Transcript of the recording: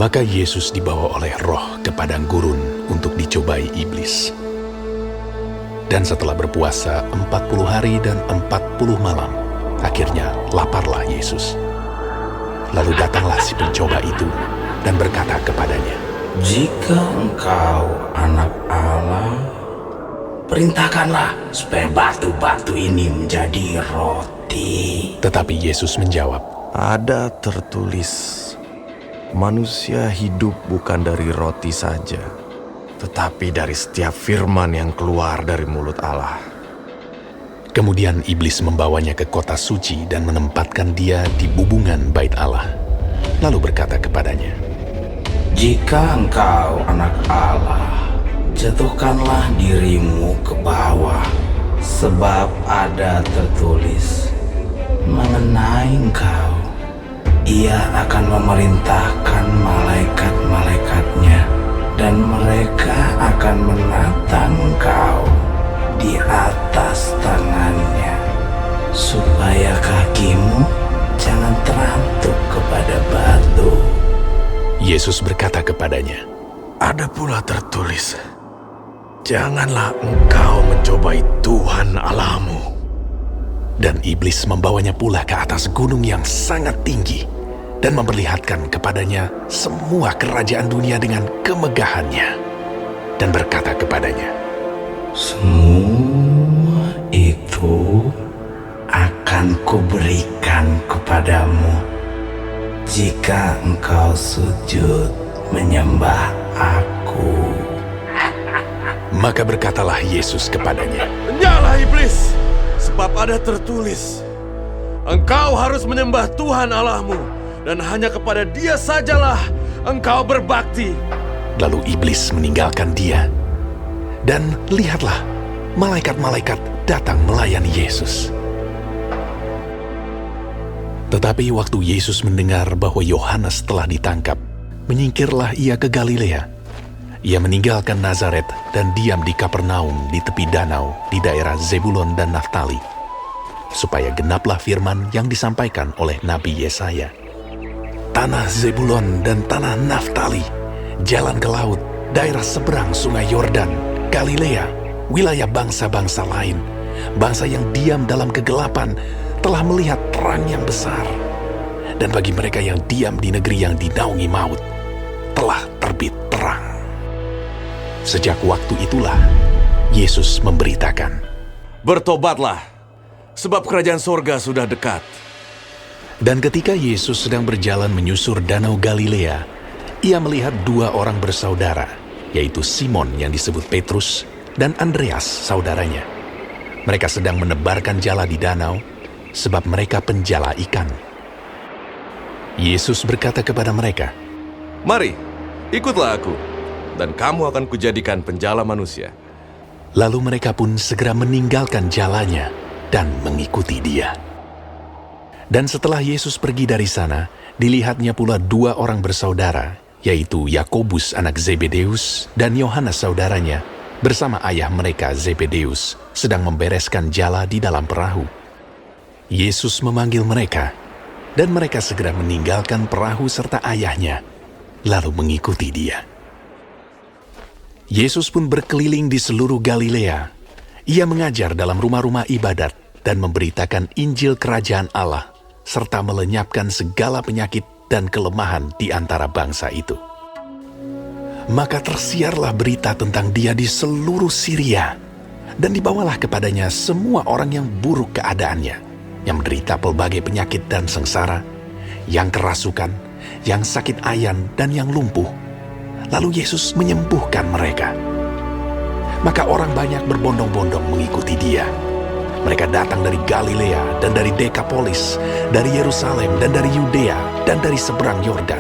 Maka Yesus dibawa oleh Roh ke padang gurun untuk dicobai iblis. Dan setelah berpuasa 40 hari dan 40 malam, akhirnya laparlah Yesus. Lalu datanglah si pencoba itu dan berkata kepadanya, "Jika engkau anak Allah, perintahkanlah supaya batu-batu ini menjadi roti." Tetapi Yesus menjawab, Ada tertulis, manusia hidup bukan dari roti saja, tetapi dari setiap firman yang keluar dari mulut Allah. Kemudian iblis membawanya ke kota suci dan menempatkan dia di bubungan bait Allah. Lalu berkata kepadanya, "Jika engkau anak Allah, jatuhkanlah dirimu ke bawah, sebab ada tertulis mengenai engkau, Ia akan memerintahkan malaikat-malaikatnya, dan mereka akan menatang engkau di atas tangannya, supaya kakimu jangan terantuk kepada batu." Yesus berkata kepadanya, Ada pula tertulis, janganlah engkau mencobai Tuhan Allahmu. dan iblis membawanya pula ke atas gunung yang sangat tinggi dan memperlihatkan kepadanya semua kerajaan dunia dengan kemegahannya, dan berkata kepadanya, "Semua itu akan kuberikan kepadamu jika engkau sujud menyembah Aku." Maka berkatalah Yesus kepadanya, Nyala iblis, sebab ada tertulis, engkau harus menyembah Tuhan Allahmu, dan hanya kepada Dia sajalah engkau berbakti. Lalu iblis meninggalkan dia. Dan lihatlah, malaikat-malaikat datang melayani Yesus. Tetapi waktu Yesus mendengar bahwa Yohanes telah ditangkap, menyingkirlah ia ke Galilea. Ia meninggalkan Nazaret dan diam di Kapernaum di tepi danau di daerah Zebulon dan Naftali, supaya genaplah firman yang disampaikan oleh Nabi Yesaya. Tanah Zebulon dan tanah Naftali, jalan ke laut, daerah seberang sungai Yordan, Galilea, wilayah bangsa-bangsa lain, bangsa yang diam dalam kegelapan, telah melihat terang yang besar. Dan bagi mereka yang diam di negeri yang dinaungi maut, telah terbit terang. Sejak waktu itulah, Yesus memberitakan, Bertobatlah, sebab kerajaan sorga sudah dekat. dan ketika Yesus sedang berjalan menyusur danau Galilea, ia melihat dua orang bersaudara, yaitu Simon yang disebut Petrus dan Andreas saudaranya. Mereka sedang menebarkan jala di danau, sebab mereka penjala ikan. Yesus berkata kepada mereka, Mari, ikutlah aku, dan kamu akan kujadikan penjala manusia. lalu mereka pun segera meninggalkan jalannya dan mengikuti dia. Dan setelah Yesus pergi dari sana, dilihatnya pula dua orang bersaudara, yaitu Yakobus anak Zebedeus dan Yohanes saudaranya, bersama ayah mereka Zebedeus, sedang membereskan jala di dalam perahu. Yesus memanggil mereka, dan mereka segera meninggalkan perahu serta ayahnya, lalu mengikuti dia. Yesus pun berkeliling di seluruh Galilea. Ia mengajar dalam rumah-rumah ibadat dan memberitakan Injil Kerajaan Allah, serta melenyapkan segala penyakit dan kelemahan di antara bangsa itu. Maka tersiarlah berita tentang dia di seluruh Syria, dan dibawalah kepadanya semua orang yang buruk keadaannya, yang menderita pelbagai penyakit dan sengsara, yang kerasukan, yang sakit ayan, dan yang lumpuh. Lalu Yesus menyembuhkan mereka. Maka orang banyak berbondong-bondong mengikuti dia. Mereka datang dari Galilea dan dari Dekapolis, dari Yerusalem dan dari Yudea dan dari seberang Yordan,